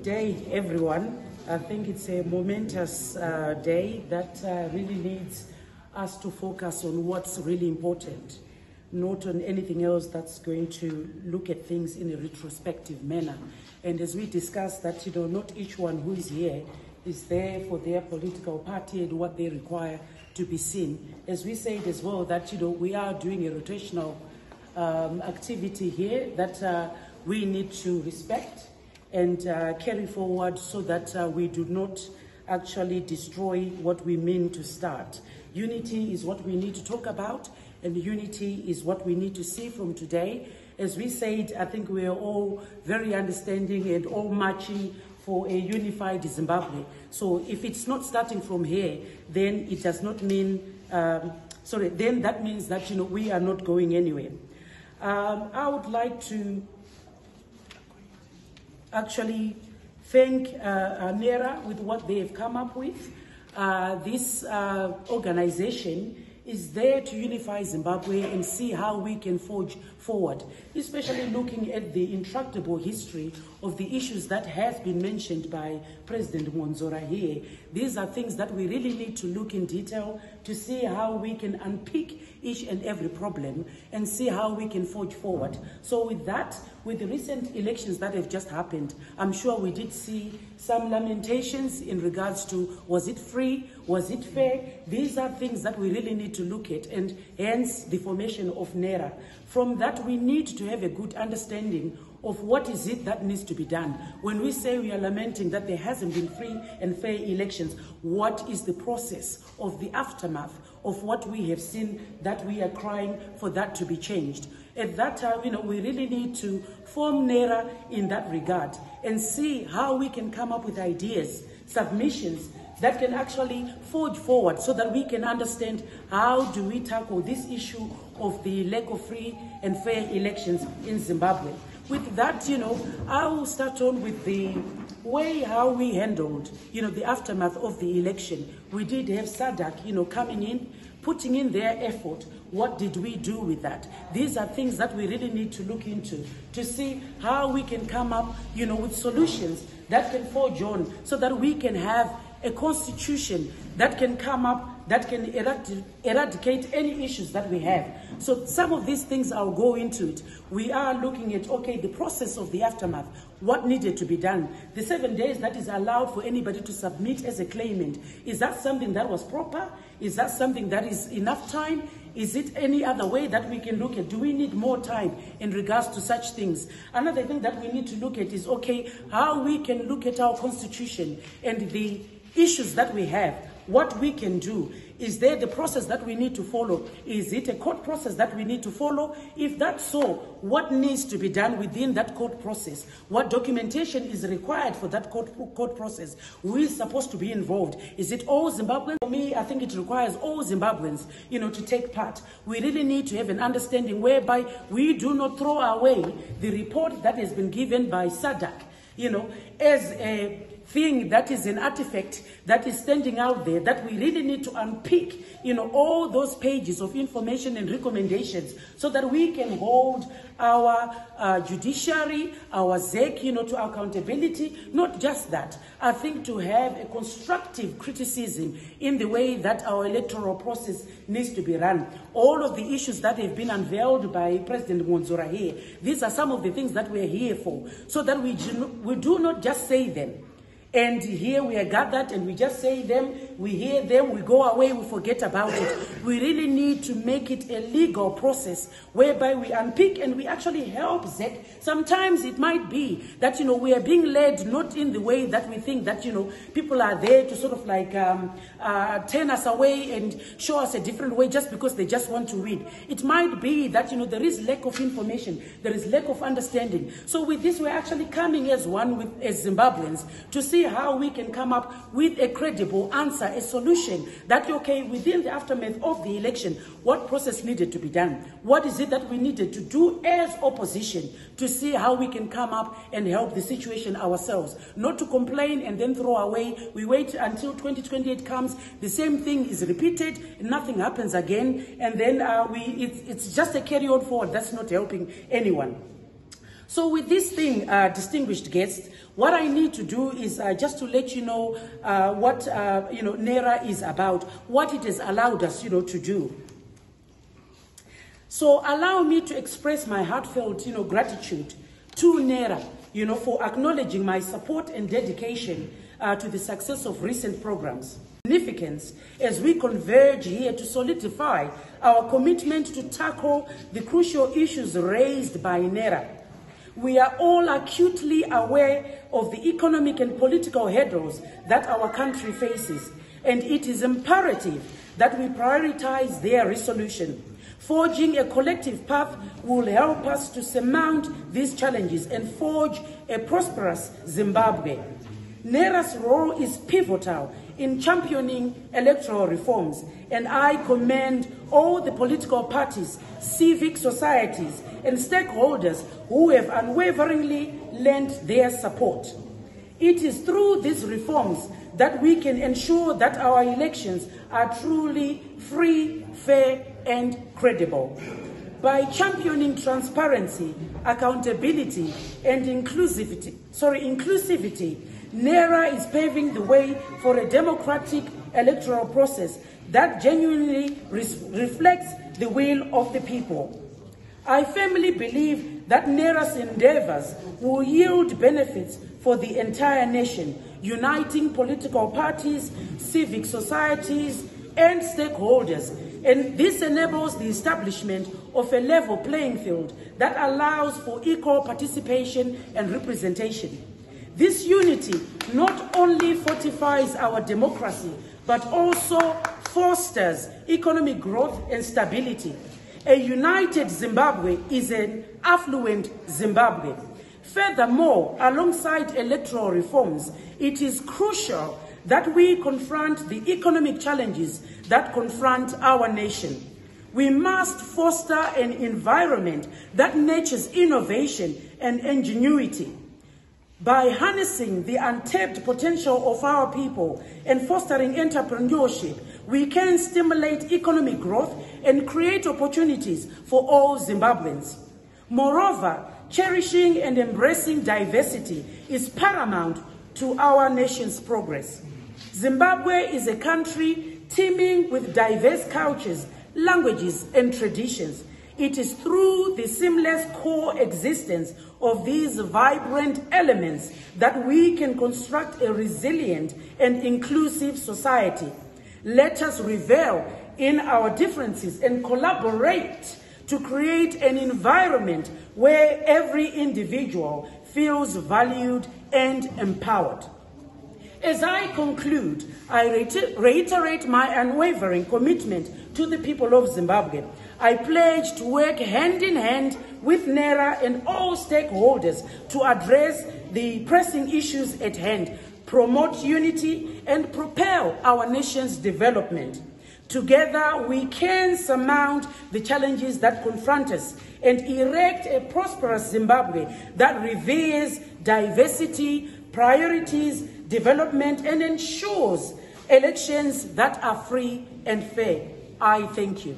day, everyone. I think it's a momentous day that really needs us to focus on what's really important, not on anything else that's going to look at things in a retrospective manner. And as we discussed that, not each one who is here is there for their political party and what they require to be seen. As we said as well that, we are doing a rotational activity here that we need to respect and carry forward so that we do not actually destroy what we mean to start. Unity is what we need to talk about, and unity is what we need to see from today. As we said, I think we are all very understanding and all marching for a unified Zimbabwe. So if it's not starting from here, then it does not mean, then that means that, we are not going anywhere. I would like to actually thank NERA with what they have come up with. This organization is there to unify Zimbabwe and see how we can forge forward, especially looking at the intractable history of the issues that have been mentioned by President Manyara here. These are things that we really need to look in detail to see how we can unpick each and every problem and see how we can forge forward. So with that, with the recent elections that have just happened, I'm sure we did see some lamentations in regards to, was it free, was it fair? These are things that we really need to look at, and hence the formation of NERA. From that, we need to have a good understanding of what is it that needs to be done. When we say we are lamenting that there hasn't been free and fair elections, what is the process of the aftermath of what we have seen that we are crying for that to be changed? At that time, we really need to form NERA in that regard and see how we can come up with ideas, submissions that can actually forge forward so that we can understand how do we tackle this issue of the lack of free and fair elections in Zimbabwe. With that, I will start on with the way how we handled, the aftermath of the election. We did have SADC, coming in, putting in their effort. What did we do with that? These are things that we really need to look into to see how we can come up, with solutions that can forge on so that we can have a constitution that can come up, that can eradicate any issues that we have. So some of these things I'll go into it. We are looking at, the process of the aftermath, what needed to be done. The 7 days that is allowed for anybody to submit as a claimant, is that something that was proper? Is that something that is enough time? Is it any other way that we can look at? Do we need more time in regards to such things? Another thing that we need to look at is, how we can look at our constitution and the issues that we have, what we can do. Is there the process that we need to follow? Is it a court process that we need to follow? If that's so, what needs to be done within that court process? What documentation is required for that court process? Who is supposed to be involved? Is it all Zimbabweans? For me, I think it requires all Zimbabweans, to take part. We really need to have an understanding whereby we do not throw away the report that has been given by SADC, as a thing that is an artifact that is standing out there, that we really need to unpick, all those pages of information and recommendations so that we can hold our judiciary, our ZEC, to accountability. Not just that, I think to have a constructive criticism in the way that our electoral process needs to be run. All of the issues that have been unveiled by President Manyara here, these are some of the things that we're here for, so that we do not just say them. And here we are gathered and we just say them, we hear them, we go away, we forget about it. We really need to make it a legal process whereby we unpick and we actually help ZEC. Sometimes it might be that, we are being led not in the way that we think that, people are there to sort of like turn us away and show us a different way just because they just want to read. It might be that, there is lack of information, there is lack of understanding. So with this, we're actually coming as one, as Zimbabweans, to see how we can come up with a credible answer, a solution that, within the aftermath of the election, what process needed to be done? What is it that we needed to do as opposition to see how we can come up and help the situation ourselves? Not to complain and then throw away. We wait until 2028 comes, the same thing is repeated, nothing happens again, and then it's just a carry on forward. That's not helping anyone. So with this thing, distinguished guests, what I need to do is just to let you know what NERA is about, what it has allowed us to do. So allow me to express my heartfelt gratitude to NERA for acknowledging my support and dedication to the success of recent programs. Significance as we converge here to solidify our commitment to tackle the crucial issues raised by NERA. We are all acutely aware of the economic and political hurdles that our country faces, and it is imperative that we prioritize their resolution. Forging a collective path will help us to surmount these challenges and forge a prosperous Zimbabwe. NERA's role is pivotal in championing electoral reforms, and I commend all the political parties, civic societies, and stakeholders who have unwaveringly lent their support. It is through these reforms that we can ensure that our elections are truly free, fair, and credible. By championing transparency, accountability, and inclusivity, NERA is paving the way for a democratic electoral process that genuinely reflects the will of the people. I firmly believe that NERA's endeavors will yield benefits for the entire nation, uniting political parties, civic societies, and stakeholders. And this enables the establishment of a level playing field that allows for equal participation and representation. This unity not only fortifies our democracy, but also fosters economic growth and stability. A united Zimbabwe is an affluent Zimbabwe. Furthermore, alongside electoral reforms, it is crucial that we confront the economic challenges that confront our nation. We must foster an environment that nurtures innovation and ingenuity. By harnessing the untapped potential of our people and fostering entrepreneurship, we can stimulate economic growth and create opportunities for all Zimbabweans. Moreover, cherishing and embracing diversity is paramount to our nation's progress. Zimbabwe is a country teeming with diverse cultures, languages, and traditions. It is through the seamless coexistence of these vibrant elements that we can construct a resilient and inclusive society. Let us revel in our differences and collaborate to create an environment where every individual feels valued and empowered. As I conclude, I reiterate my unwavering commitment to the people of Zimbabwe. I pledge to work hand in hand with NERA and all stakeholders to address the pressing issues at hand, promote unity, and propel our nation's development. Together, we can surmount the challenges that confront us and erect a prosperous Zimbabwe that reveres diversity, priorities, development, and ensures elections that are free and fair. I thank you.